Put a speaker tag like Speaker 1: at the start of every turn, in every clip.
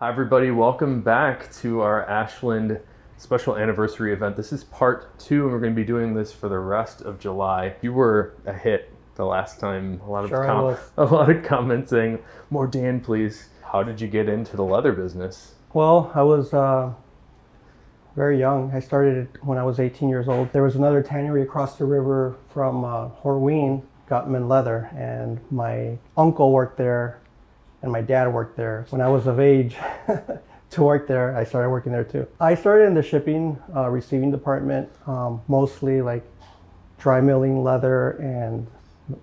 Speaker 1: Hi everybody, welcome back to our Ashland special anniversary event. This is part 2 and we're going to be doing this for the rest of July. You were a hit the last time. A lot of comments saying, more Dan please. How did you get into the leather business?
Speaker 2: Well, I was very young. I started it when I was 18 years old. There was another tannery across the river from Horween, Gutman Leather, and my uncle worked there and my dad worked there. When I was of age to work there, I started working there too. I started in the shipping, receiving department, mostly like dry milling leather and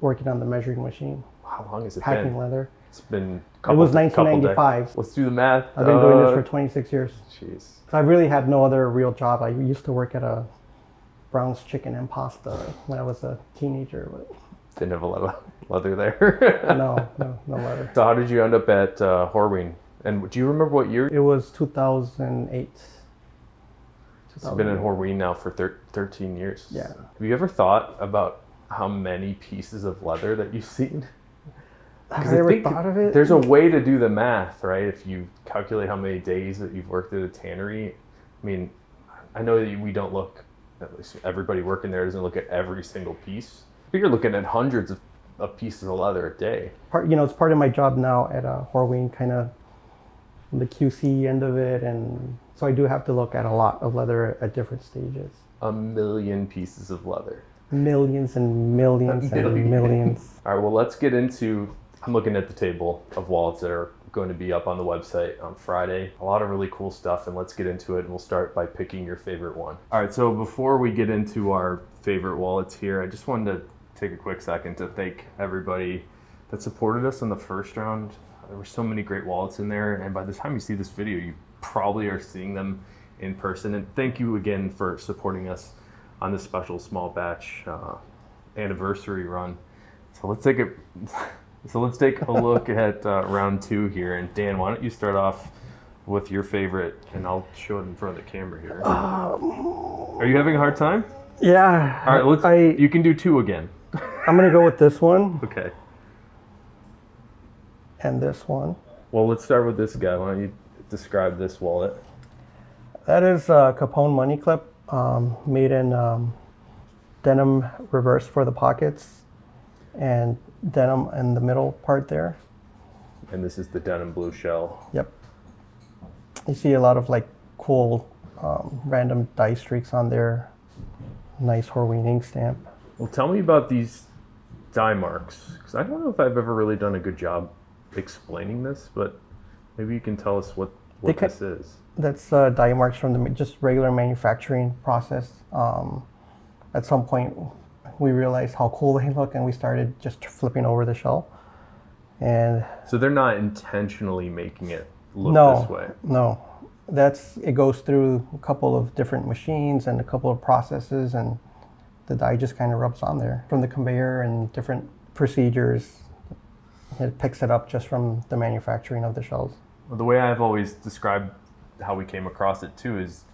Speaker 2: working on the measuring machine.
Speaker 1: How long has it
Speaker 2: Packing
Speaker 1: been?
Speaker 2: leather.
Speaker 1: It's been
Speaker 2: It was 1995.
Speaker 1: Let's do the math.
Speaker 2: I've been doing this for 26 years.
Speaker 1: Jeez.
Speaker 2: So I really had no other real job. I used to work at a Brown's Chicken and Pasta when I was a teenager. But
Speaker 1: Didn't have a lot of leather there.
Speaker 2: no leather.
Speaker 1: So how did you end up at Horween? And do you remember what year?
Speaker 2: It was 2008.
Speaker 1: So you've been in Horween now for 13 years.
Speaker 2: Yeah.
Speaker 1: Have you ever thought about how many pieces of leather that you've seen?
Speaker 2: Have I ever thought of it?
Speaker 1: There's a way to do the math, right? If you calculate how many days that you've worked at a tannery. I mean, I know that we don't look, at least everybody working there doesn't look at every single piece. But you're looking at hundreds of pieces of leather a day.
Speaker 2: It's part of my job now at Horween, kind of the QC end of it. And so I do have to look at a lot of leather at different stages.
Speaker 1: 1 million pieces of leather.
Speaker 2: Millions and millions and millions.
Speaker 1: All right, well, let's get into, I'm looking at the table of wallets that are going to be up on the website on Friday. A lot of really cool stuff, and let's get into it. And we'll start by picking your favorite one. All right, so before we get into our favorite wallets here, I just wanted to take a quick second to thank everybody that supported us in the first round. There were so many great wallets in there, and by the time you see this video, you probably are seeing them in person. And thank you again for supporting us on this special small batch anniversary run. So let's take a look at round 2 here. And Dan, why don't you start off with your favorite, and I'll show it in front of the camera here. Are you having a hard time?
Speaker 2: Yeah.
Speaker 1: All right, you can do 2 again.
Speaker 2: I'm gonna go with this one.
Speaker 1: Okay.
Speaker 2: And this one.
Speaker 1: Well, let's start with this guy. Why don't you describe this wallet?
Speaker 2: That is a Capone money clip, made in denim reverse for the pockets and denim in the middle part there.
Speaker 1: And this is the denim blue shell.
Speaker 2: Yep. You see a lot of like cool random dye streaks on there. Nice Horween ink stamp.
Speaker 1: Well, tell me about these dye marks, because I don't know if I've ever really done a good job explaining this, but maybe you can tell us what this is.
Speaker 2: That's dye marks from the just regular manufacturing process. At some point, we realized how cool they look, and we started just flipping over the shell. And
Speaker 1: so they're not intentionally making it look this way.
Speaker 2: No, it goes through a couple of different machines and a couple of processes, and the dye just kind of rubs on there from the conveyor and different procedures. It picks it up just from the manufacturing of the shells.
Speaker 1: Well, the way I've always described how we came across it too is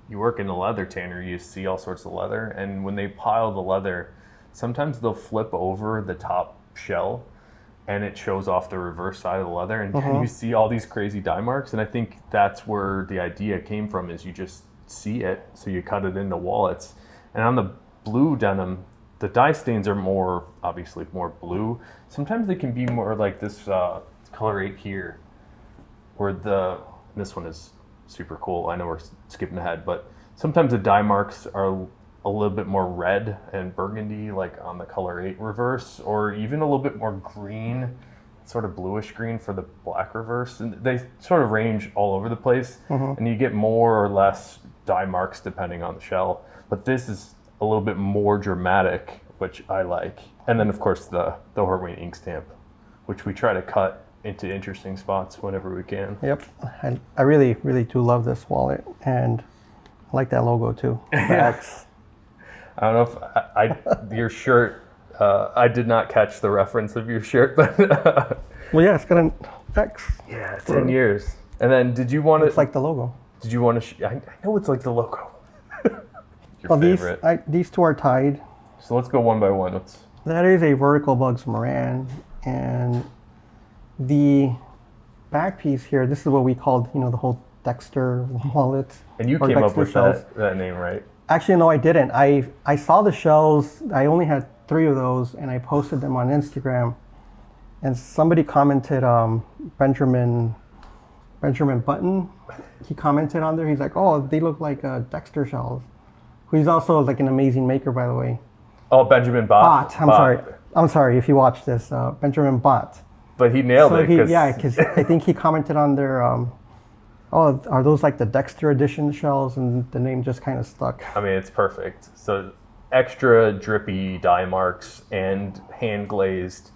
Speaker 1: you work in the leather tannery, you see all sorts of leather, and when they pile the leather, sometimes they'll flip over the top shell and it shows off the reverse side of the leather, and you see all these crazy dye marks. And I think that's where the idea came from, is you just see it, so you cut it into wallets. And on the blue denim, the dye stains are obviously more blue. Sometimes they can be more like this color 8 here, where this one is super cool. I know we're skipping ahead, but sometimes the dye marks are a little bit more red and burgundy, like on the color 8 reverse, or even a little bit more green, sort of bluish green for the black reverse. And they sort of range all over the place, and you get more or less dye marks depending on the shell. But this is a little bit more dramatic, which I like. And then of course the Horween ink stamp, which we try to cut into interesting spots whenever we can.
Speaker 2: Yep, I really, really do love this wallet, and I like that logo too. The X.
Speaker 1: I don't know if your shirt, I did not catch the reference of your shirt, but
Speaker 2: well, yeah, it's got an X.
Speaker 1: Yeah, 10 years. And then did you want to...
Speaker 2: It's like the logo.
Speaker 1: Did you want to... I know it's like the logo.
Speaker 2: Your favorite. These two are tied.
Speaker 1: So let's go one by one.
Speaker 2: That is a vertical bugs Moran, and the back piece here, this is what we called, the whole Dexter wallet.
Speaker 1: And you
Speaker 2: or
Speaker 1: came up
Speaker 2: Dexter
Speaker 1: with
Speaker 2: shells.
Speaker 1: that name, right?
Speaker 2: Actually, no, I didn't. I saw the shells. I only had 3 of those, and I posted them on Instagram. And somebody commented, Benjamin Button. He commented on there. He's like, "Oh, they look like Dexter shells." Who's also like an amazing maker, by the way.
Speaker 1: Oh, Benjamin Bott.
Speaker 2: I'm sorry if you watch this, Benjamin Bott.
Speaker 1: But he nailed it.
Speaker 2: Because I think he commented on their, oh, are those like the Dexter edition shells? And the name just kind of stuck.
Speaker 1: I mean, it's perfect. So extra drippy dye marks and hand glazed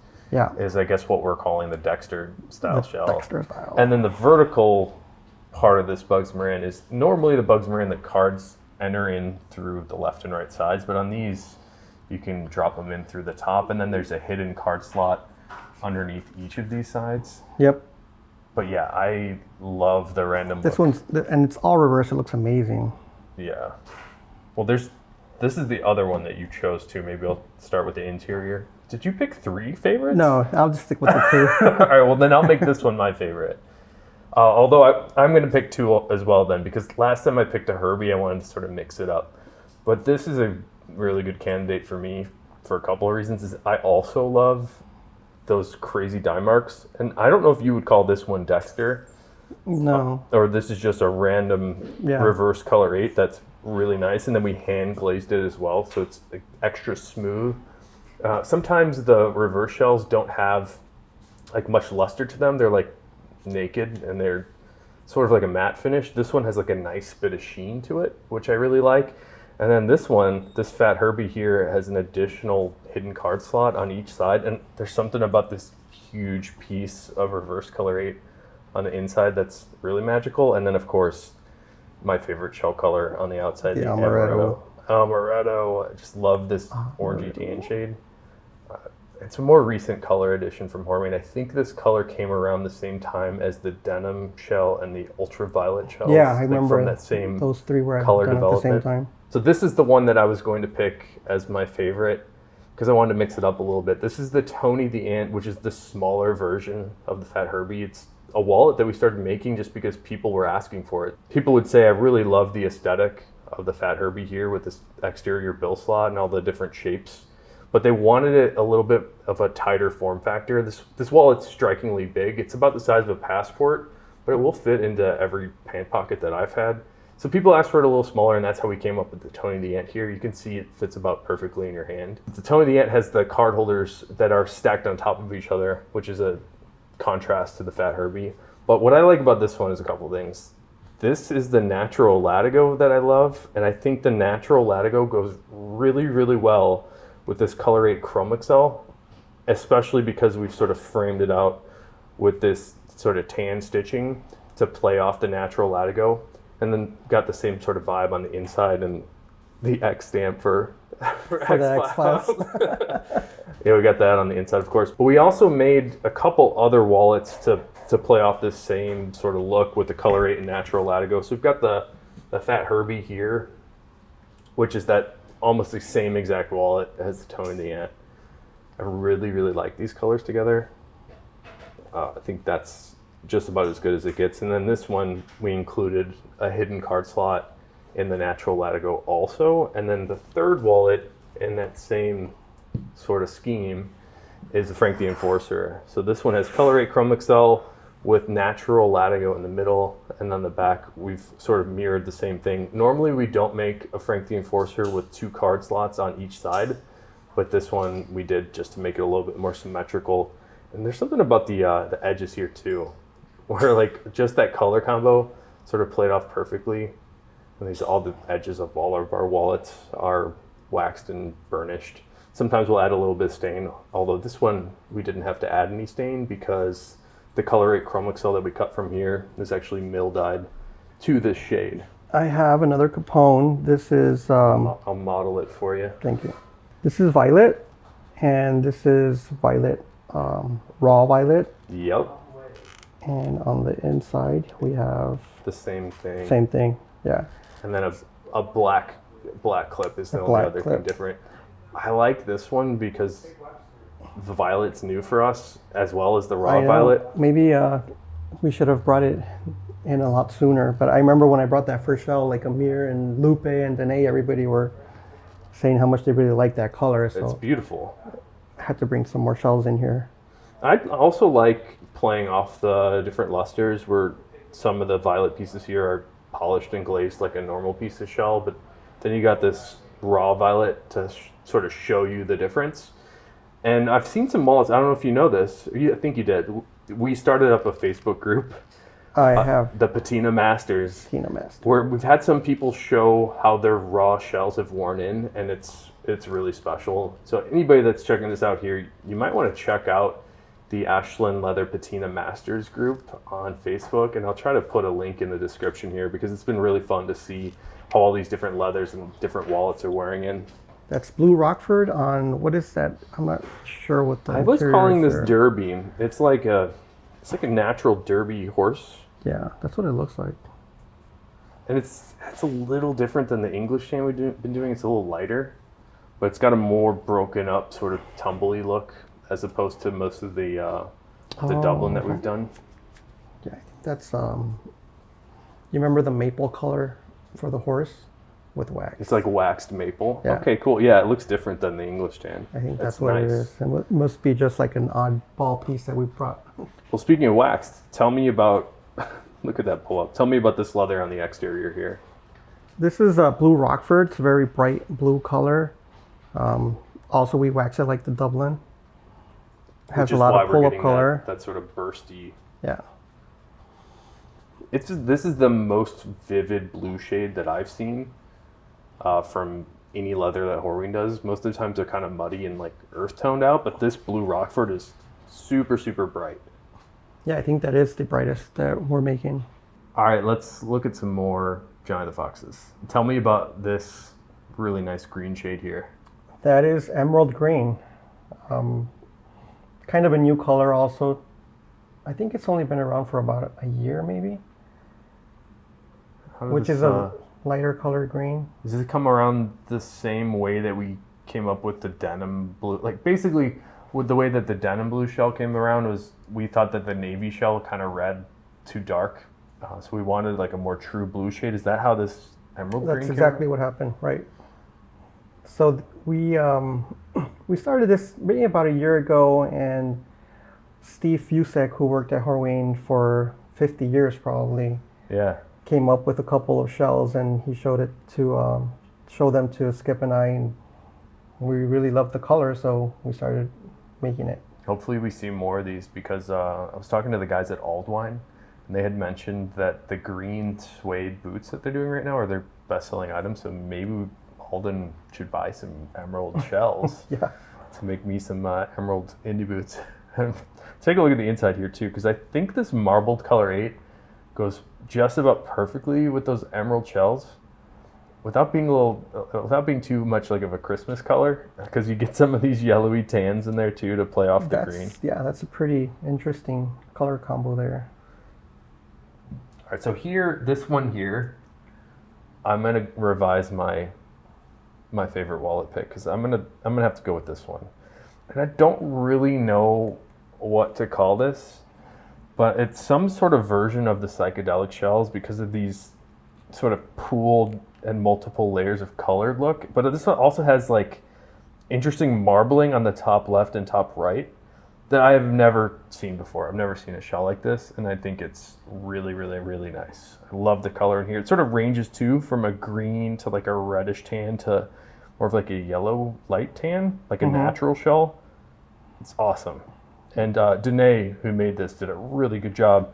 Speaker 1: is, I guess, what we're calling the Dexter style shell.
Speaker 2: Dexter style.
Speaker 1: And then the vertical part of this Bugs Moran is normally the Bugs Moran, the cards enter in through the left and right sides, but on these you can drop them in through the top, and then there's a hidden card slot underneath each of these sides.
Speaker 2: Yep.
Speaker 1: But yeah, I love the random
Speaker 2: This
Speaker 1: book.
Speaker 2: and it's all reverse. It looks amazing.
Speaker 1: Yeah. Well, this is the other one that you chose too. Maybe I'll start with the interior. Did you pick 3 favorites?
Speaker 2: No, I'll just stick with the 2.
Speaker 1: All right, well then I'll make this one my favorite. Although I'm going to pick 2 as well then, because last time I picked a Herbie, I wanted to sort of mix it up. But this is a really good candidate for me for a couple of reasons. Is I also love those crazy dye marks, and I don't know if you would call this one Dexter.
Speaker 2: No.
Speaker 1: Or this is just a random reverse color 8 that's really nice, and then we hand glazed it as well, so it's like extra smooth. Sometimes the reverse shells don't have like much luster to them. They're like naked and they're sort of like a matte finish. This one has like a nice bit of sheen to it, which I really like. And then this one, this Fat Herbie here, has an additional hidden card slot on each side, and there's something about this huge piece of reverse color 8 on the inside that's really magical. And then of course my favorite shell color on the outside, the
Speaker 2: amaretto.
Speaker 1: Amaretto. I just love this orangey tan shade. It's a more recent color addition from Herbie. I think this color came around the same time as the denim shell and the ultraviolet shells.
Speaker 2: Yeah, I remember
Speaker 1: from that same
Speaker 2: those 3 were
Speaker 1: color
Speaker 2: done
Speaker 1: development.
Speaker 2: at the same time.
Speaker 1: So this is the one that I was going to pick as my favorite because I wanted to mix it up a little bit. This is the Tony the Ant, which is the smaller version of the Fat Herbie. It's a wallet that we started making just because people were asking for it. People would say, I really love the aesthetic of the Fat Herbie here with this exterior bill slot and all the different shapes, but they wanted it a little bit of a tighter form factor. This wallet's strikingly big. It's about the size of a passport, but it will fit into every pant pocket that I've had. So people asked for it a little smaller, and that's how we came up with the Tony the Ant here. You can see it fits about perfectly in your hand. The Tony the Ant has the card holders that are stacked on top of each other, which is a contrast to the Fat Herbie. But what I like about this one is a couple things. This is the natural latigo that I love, and I think the natural latigo goes really, really well with this Color 8 Chrome Excel, especially because we've sort of framed it out with this sort of tan stitching to play off the natural latigo, and then got the same sort of vibe on the inside and the X stamp for
Speaker 2: the X-Files.
Speaker 1: Yeah, we got that on the inside, of course. But we also made a couple other wallets to play off this same sort of look with the Color 8 and natural latigo. So we've got the Fat Herbie here, which is that almost the same exact wallet as the Tony the Ant. I really, really like these colors together. I think that's just about as good as it gets. And then this one, we included a hidden card slot in the natural latigo also. And then the third wallet in that same sort of scheme is the Frank the Enforcer. So this one has Color 8 Chrome Excel with natural latigo in the middle, and on the back we've sort of mirrored the same thing. Normally we don't make a Frank the Enforcer with 2 card slots on each side, but this one we did just to make it a little bit more symmetrical. And there's something about the edges here too, where like just that color combo sort of played off perfectly. And all the edges of all of our wallets are waxed and burnished. Sometimes we'll add a little bit of stain, although this one we didn't have to add any stain because the Color 8 Chrome Excel that we cut from here is actually mill dyed to this shade.
Speaker 2: I have another Capone. This is...
Speaker 1: I'll model it for you.
Speaker 2: Thank you. This is violet, and this is violet, raw violet.
Speaker 1: Yep.
Speaker 2: And on the inside we have...
Speaker 1: The same thing.
Speaker 2: Same thing, yeah.
Speaker 1: And then a black clip is the only other thing different. I like this one because the violet's new for us as well as the raw violet.
Speaker 2: Maybe We should have brought it in a lot sooner. But I remember when I brought that first shell, like Amir and Lupe and Danae, everybody were saying how much they really liked that color. So
Speaker 1: It's beautiful.
Speaker 2: I had to bring some more shells in here.
Speaker 1: I also like playing off the different lusters where some of the violet pieces here are polished and glazed like a normal piece of shell, but then you got this raw violet to sort of show you the difference. And I've seen some wallets, I don't know if you know this, I think you did. We started up a Facebook group,
Speaker 2: I have
Speaker 1: the Patina Masters,
Speaker 2: Patina Master.
Speaker 1: where we've had some people show how their raw shells have worn in, and it's really special. So anybody that's checking this out here, you might want to check out the Ashland Leather Patina Masters group on Facebook, and I'll try to put a link in the description here because it's been really fun to see how all these different leathers and different wallets are wearing in.
Speaker 2: That's blue rockford on, what is that? I'm not sure what the
Speaker 1: I was
Speaker 2: material
Speaker 1: calling
Speaker 2: is
Speaker 1: this
Speaker 2: there.
Speaker 1: derby. It's like a natural derby horse,
Speaker 2: Yeah, that's what it looks like.
Speaker 1: and it's a little different than the English tan we've been doing. It's a little lighter, but it's got a more broken up sort of tumbly look as opposed to most of the Dublin that we've done.
Speaker 2: Yeah, I think that's you remember the maple color for the horse with wax?
Speaker 1: It's like waxed maple.
Speaker 2: Yeah.
Speaker 1: Okay, cool. Yeah, it looks different than the English tan.
Speaker 2: I think that's what it is. And it must be just like an oddball piece that we brought.
Speaker 1: Well, speaking of waxed, tell me about, look at that pull up. Tell me about this leather on the exterior here.
Speaker 2: This is blue rockford. It's a very bright blue color. Also, we wax it like the Dublin. Has
Speaker 1: Which
Speaker 2: a
Speaker 1: is
Speaker 2: lot
Speaker 1: why
Speaker 2: of
Speaker 1: we're
Speaker 2: pull-up
Speaker 1: getting
Speaker 2: color.
Speaker 1: that sort of bursty.
Speaker 2: Yeah.
Speaker 1: This is the most vivid blue shade that I've seen from any leather that Horween does. Most of the times they're kind of muddy and like earth toned out, but this blue rockford is super, super bright.
Speaker 2: Yeah, I think that is the brightest that we're making.
Speaker 1: All right, let's look at some more Giant of the Foxes. Tell me about this really nice green shade here.
Speaker 2: That is emerald green. Kind of a new color also. I think it's only been around for about a year maybe. Which is a lighter colored green.
Speaker 1: Does it come around the same way that we came up with the denim blue? Like basically, with the way that the denim blue shell came around was we thought that the navy shell kind of read too dark, so we wanted like a more true blue shade. Is that how this emerald green?
Speaker 2: That's exactly what happened, right? So we started this maybe about a year ago, and Steve Fusek, who worked at Horween for 50 years probably,
Speaker 1: Yeah.
Speaker 2: came up with a couple of shells, and he showed it to show them to Skip and I, and we really loved the color, so we started making it.
Speaker 1: Hopefully we see more of these because I was talking to the guys at Aldwine, and they had mentioned that the green suede boots that they're doing right now are their best-selling items. So maybe Alden should buy some emerald shells
Speaker 2: Yeah.
Speaker 1: to make me some emerald indie boots. Take a look at the inside here too, because I think this marbled color 8 goes just about perfectly with those emerald shells, without being too much like of a Christmas color, because you get some of these yellowy tans in there too to play off the green.
Speaker 2: Yeah, that's a pretty interesting color combo there.
Speaker 1: All right, so here, this one here, I'm gonna revise my favorite wallet pick because I'm gonna have to go with this one, and I don't really know what to call this, but it's some sort of version of the psychedelic shells because of these sort of pooled and multiple layers of colored look. But this one also has like interesting marbling on the top left and top right that I have never seen before. I've never seen a shell like this, and I think it's really, really, really nice. I love the color in here. It sort of ranges too from a green to like a reddish tan to more of like a yellow light tan, like a natural shell. It's awesome. And Danae, who made this, did a really good job.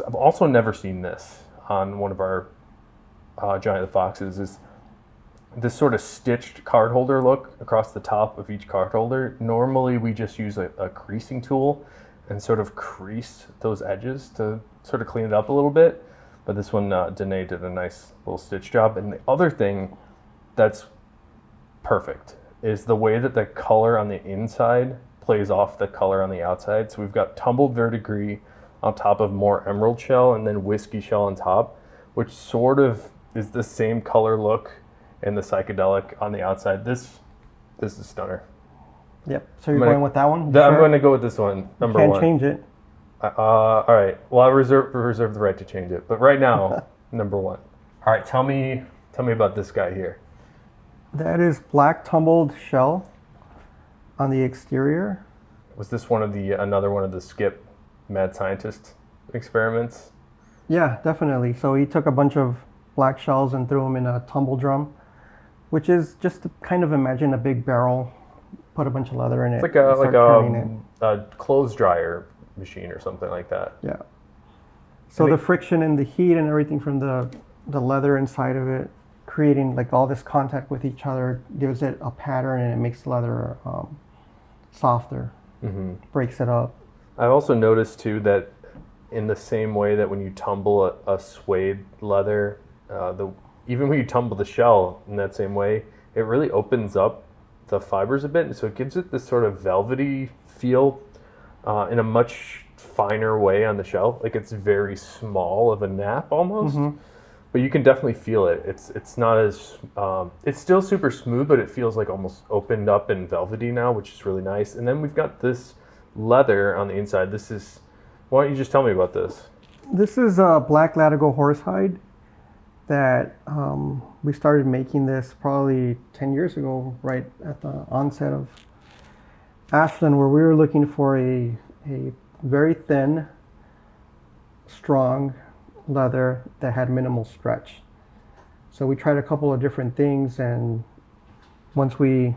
Speaker 1: I've also never seen this on one of our Giant of the Foxes, is this sort of stitched card holder look across the top of each card holder. Normally we just use a creasing tool and sort of crease those edges to sort of clean it up a little bit. But this one, Danae did a nice little stitch job. And the other thing that's perfect is the way that the color on the inside plays off the color on the outside. So we've got tumbled verdigris on top of more emerald shell and then whiskey shell on top, which sort of is the same color look in the psychedelic on the outside. This is a stunner.
Speaker 2: Yep. So you're going with that one?
Speaker 1: I'm going to go with this one, number
Speaker 2: Can't
Speaker 1: one.
Speaker 2: change it.
Speaker 1: All right. Well, I reserve the right to change it. But right now, number one. All right. Tell me about this guy here.
Speaker 2: That is black tumbled shell on the exterior.
Speaker 1: Was this another one of the Skip mad scientist experiments?
Speaker 2: Yeah, definitely. So he took a bunch of black shells and threw them in a tumble drum, which is just to kind of imagine a big barrel, put a bunch of leather in it.
Speaker 1: It's like a clothes dryer machine or something like that.
Speaker 2: Yeah. So the friction and the heat and everything from the leather inside of it, creating like all this contact with each other, gives it a pattern and it makes the leather softer, breaks it up.
Speaker 1: I've also noticed too that in the same way that when you tumble a suede leather, even when you tumble the shell in that same way, it really opens up the fibers a bit, and so it gives it this sort of velvety feel in a much finer way on the shell. Like it's very small of a nap almost, but you can definitely feel it. It's not as it's still super smooth, but it feels like almost opened up and velvety now, which is really nice. And then we've got this leather on the inside. Why don't you just tell me about this?
Speaker 2: This is a black latigo horsehide that we started making this probably 10 years ago, right at the onset of Ashland, where we were looking for a very thin, strong leather that had minimal stretch. So we tried a couple of different things, and once we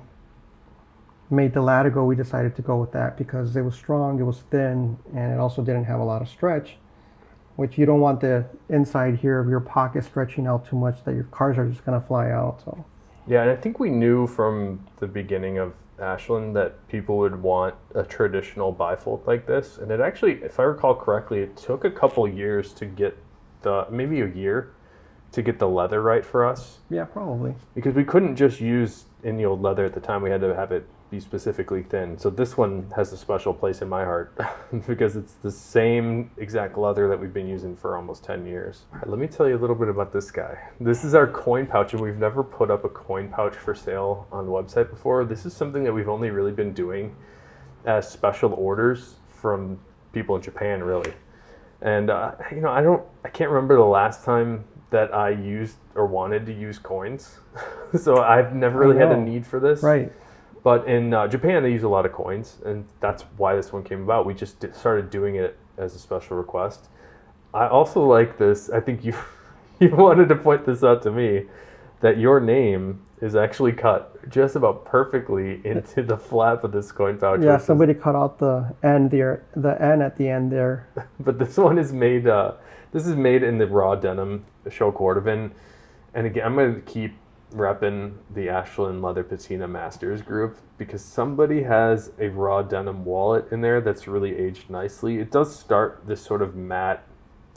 Speaker 2: made the latigo, we decided to go with that because it was strong, it was thin, and it also didn't have a lot of stretch, which you don't want the inside here of your pocket stretching out too much that your cars are just going to fly out. So
Speaker 1: yeah, and I think we knew from the beginning of Ashland that people would want a traditional bifold like this, and it actually, if I recall correctly, it took a couple years to get maybe a year to get the leather right for us.
Speaker 2: Yeah, probably.
Speaker 1: Because we couldn't just use any old leather at the time. We had to have it be specifically thin. So this one has a special place in my heart because it's the same exact leather that we've been using for almost 10 years. All right, let me tell you a little bit about this guy. This is our coin pouch, and we've never put up a coin pouch for sale on the website before. This is something that we've only really been doing as special orders from people in Japan, really. And I can't remember the last time that I used or wanted to use coins. So I've never really had a need for this.
Speaker 2: Right.
Speaker 1: But in Japan, they use a lot of coins, and that's why this one came about. We just started doing it as a special request. I also like this. I think you wanted to point this out to me, that your name is actually cut just about perfectly into the flap of this coin pouch.
Speaker 2: Yeah, somebody cut out the N there, the N at the end there.
Speaker 1: But this one is made. This is made in the raw denim show cordovan, and again, I'm going to keep repping the Ashland Leather Patina Masters group because somebody has a raw denim wallet in there that's really aged nicely. It does start this sort of matte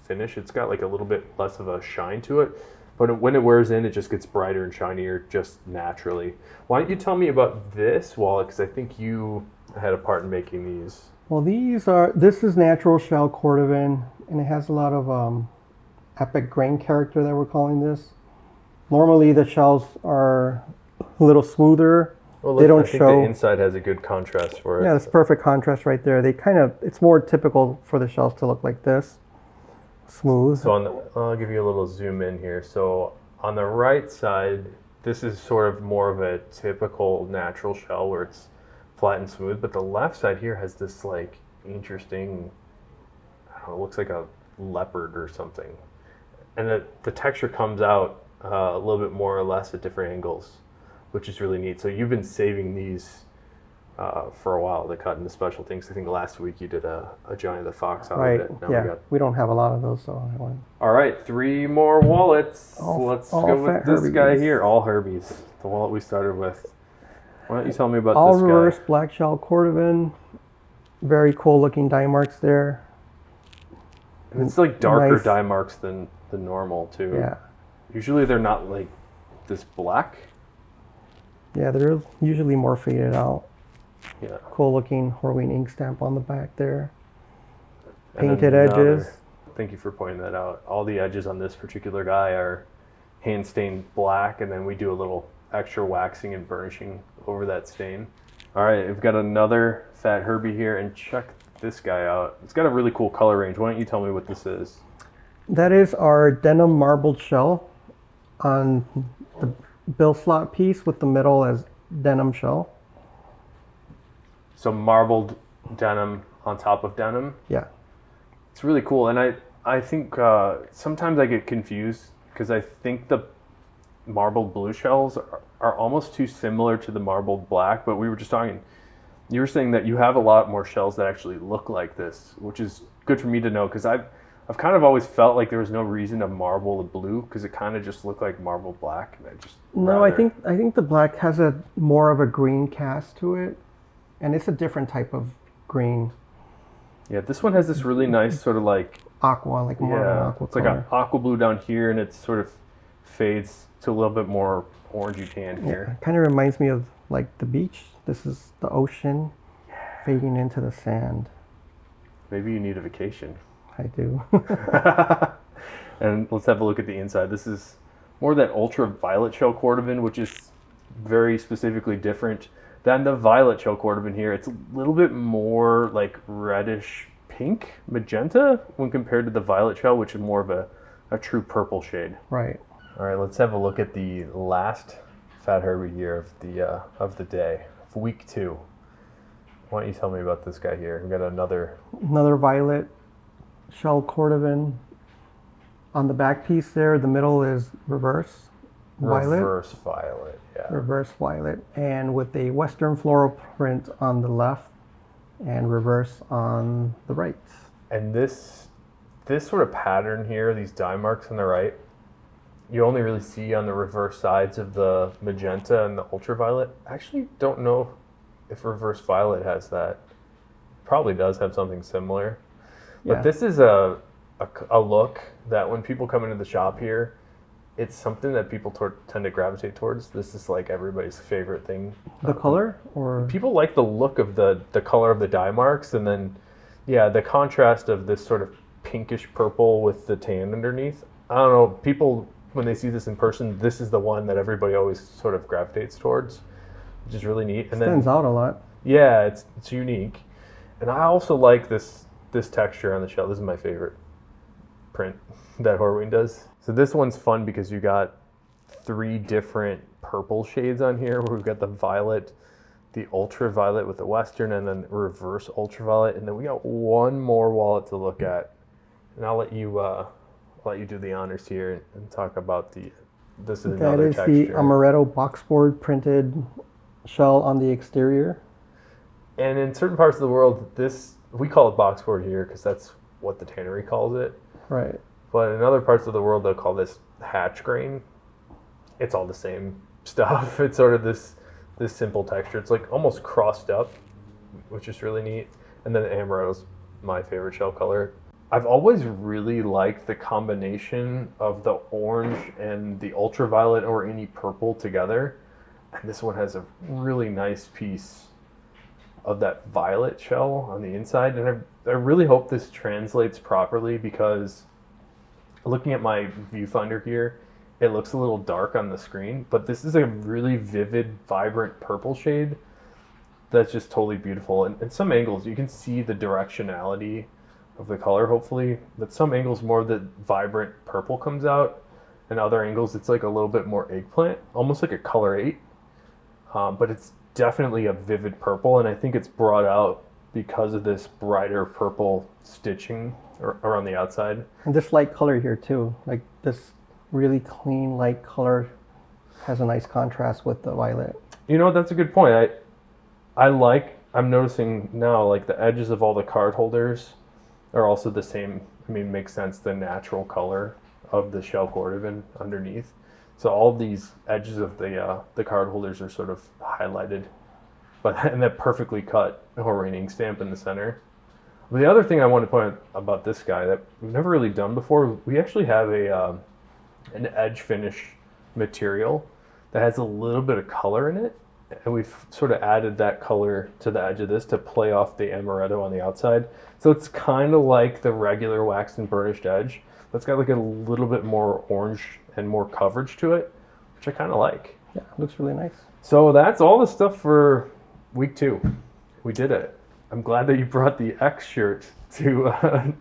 Speaker 1: finish. It's got like a little bit less of a shine to it, but when it wears in, it just gets brighter and shinier just naturally. Why don't you tell me about this wallet, because I think you had a part in making these.
Speaker 2: Well, this is natural shell cordovan, and it has a lot of epic grain character that we're calling this. Normally the shells are a little smoother.
Speaker 1: Well,
Speaker 2: they don't
Speaker 1: I think
Speaker 2: show.
Speaker 1: The inside has a good contrast for it.
Speaker 2: Yeah, it's perfect contrast right there. It's more typical for the shells to look like this, smooth.
Speaker 1: So I'll give you a little zoom in here. So on the right side, this is sort of more of a typical natural shell where it's flat and smooth, but the left side here has this like interesting, I don't know, it looks like a leopard or something. And the texture comes out a little bit more or less at different angles, which is really neat. So you've been saving these for a while to cut into special things. I think last week you did a Johnny the Fox out
Speaker 2: right.
Speaker 1: of it. Now
Speaker 2: yeah, we don't have a lot of those, so I want.
Speaker 1: All right, 3 more wallets. Let's go with this
Speaker 2: Herbies.
Speaker 1: guy here. All Herbies, the wallet we started with. Why don't you tell me about
Speaker 2: All
Speaker 1: this guy?
Speaker 2: reverse black shell cordovan. Very cool looking dye marks there.
Speaker 1: And it's like darker
Speaker 2: Nice.
Speaker 1: dye marks than the normal too.
Speaker 2: Yeah.
Speaker 1: Usually they're not like this black.
Speaker 2: Yeah, they're usually more faded out.
Speaker 1: Yeah.
Speaker 2: Cool looking Horween ink stamp on the back there.
Speaker 1: And
Speaker 2: Painted
Speaker 1: another-
Speaker 2: edges.
Speaker 1: Thank you for pointing that out. All the edges on this particular guy are hand stained black, and then we do a little extra waxing and burnishing over that stain. All right, we've got another fat Herbie here, and check this guy out. It's got a really cool color range. Why don't you tell me what this is?
Speaker 2: That is our denim marbled shell on the bill slot piece with the middle as denim shell.
Speaker 1: So marbled denim on top of denim.
Speaker 2: Yeah.
Speaker 1: It's really cool. And I think sometimes I get confused because I think the marbled blue shells are almost too similar to the marbled black, but we were just talking, you were saying that you have a lot more shells that actually look like this, which is good for me to know because I've kind of always felt like there was no reason to marble the blue because it kind of just looked like marbled black. And
Speaker 2: I think the black has a more of a green cast to it, and it's a different type of green.
Speaker 1: Yeah, this one has this really nice sort of like
Speaker 2: aqua, like more of an aqua
Speaker 1: it's
Speaker 2: color.
Speaker 1: like an aqua blue down here, and it sort of fades to a little bit more orangey tan here.
Speaker 2: It kind of reminds me of like the beach. This is the ocean fading into the sand.
Speaker 1: Maybe you need a vacation.
Speaker 2: I do.
Speaker 1: And let's have a look at the inside. This is more that ultraviolet shell cordovan, which is very specifically different than the violet shell cordovan here. It's a little bit more like reddish pink magenta when compared to the violet shell, which is more of a true purple shade.
Speaker 2: Right.
Speaker 1: All right, let's have a look at the last Fat Herbie here of the day, of week 2. Why don't you tell me about this guy here? We got another
Speaker 2: violet shell cordovan. On the back piece there, the middle is reverse violet.
Speaker 1: Reverse violet, yeah.
Speaker 2: Reverse violet, and with a western floral print on the left and reverse on the right.
Speaker 1: And this sort of pattern here, these dye marks on the right, you only really see on the reverse sides of the magenta and the ultraviolet. I actually don't know if reverse violet has that. Probably does have something similar. But this is a look that when people come into the shop here, it's something that people tend to gravitate towards. This is like everybody's favorite thing.
Speaker 2: The color? Or
Speaker 1: people like the look of the color of the dye marks, and then the contrast of this sort of pinkish purple with the tan underneath. I don't know, people when they see this in person, this is the one that everybody always sort of gravitates towards, which is really neat. And
Speaker 2: stands out a lot.
Speaker 1: Yeah, it's unique. And I also like this texture on the shell. This is my favorite print that Horween does. So this one's fun because you got 3 different purple shades on here. We've got the violet, the ultraviolet with the western, and then reverse ultraviolet. And then we got one more wallet to look at. And I'll let you do the honors here and talk about this is another texture.
Speaker 2: That is the amaretto boxboard printed shell on the exterior.
Speaker 1: And in certain parts of the world, we call it boxboard here because that's what the tannery calls it.
Speaker 2: Right.
Speaker 1: But in other parts of the world, they'll call this hatch grain. It's all the same stuff. It's sort of this simple texture. It's like almost crossed up, which is really neat. And then amaretto's my favorite shell color. I've always really liked the combination of the orange and the ultraviolet or any purple together. And this one has a really nice piece of that violet shell on the inside. And I really hope this translates properly because looking at my viewfinder here, it looks a little dark on the screen, but this is a really vivid, vibrant purple shade that's just totally beautiful. And in some angles, you can see the directionality of the color, hopefully. But some angles, more of the vibrant purple comes out, and other angles, it's like a little bit more eggplant, almost like a color 8. But it's definitely a vivid purple, and I think it's brought out because of this brighter purple stitching around the outside. And
Speaker 2: this light color here too, like this really clean light color has a nice contrast with the violet.
Speaker 1: You know, that's a good point. I'm noticing now like the edges of all the card holders are also the same. I mean, makes sense, the natural color of the shell cordovan underneath. So all these edges of the card holders are sort of highlighted, and that perfectly cut Horween ink stamp in the center. But the other thing I want to point out about this guy that we've never really done before, we actually have an edge finish material that has a little bit of color in it, and we've sort of added that color to the edge of this to play off the amaretto on the outside. So it's kind of like the regular waxed and burnished edge, but it's got like a little bit more orange and more coverage to it, which I kind of like.
Speaker 2: Yeah, it looks really nice.
Speaker 1: So that's all the stuff for week 2. We did it. I'm glad that you brought the X shirt to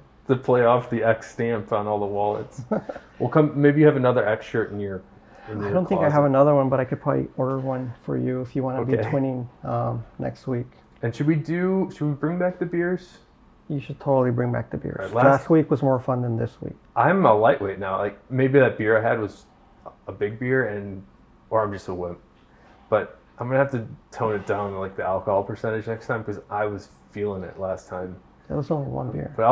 Speaker 1: play off the X stamp on all the wallets. We'll come. Maybe you have another X shirt in your.
Speaker 2: I don't think I have another one, but I could probably order one for you if you want to be
Speaker 1: Okay.
Speaker 2: twinning next week.
Speaker 1: And should we bring back the beers?
Speaker 2: You should totally bring back the beers.
Speaker 1: Right,
Speaker 2: last week was more fun than this week.
Speaker 1: I'm a lightweight now. Like maybe that beer I had was a big beer, or I'm just a wimp. But I'm gonna have to tone it down to like the alcohol percentage next time because I was feeling it last time.
Speaker 2: That was only one beer.
Speaker 1: But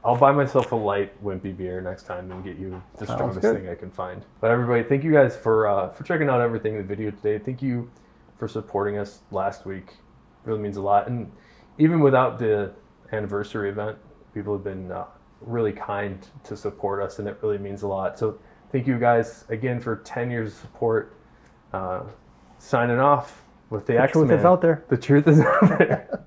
Speaker 1: I'll buy myself a light wimpy beer next time and get you the strongest thing I can find. But everybody, thank you guys for checking out everything in the video today. Thank you for supporting us last week. It really means a lot. And even without the anniversary event, people have been really kind to support us, and it really means a lot. So thank you guys again for 10 years of support. Signing off with the X-Man.
Speaker 2: The truth is out there.
Speaker 1: The truth is out there.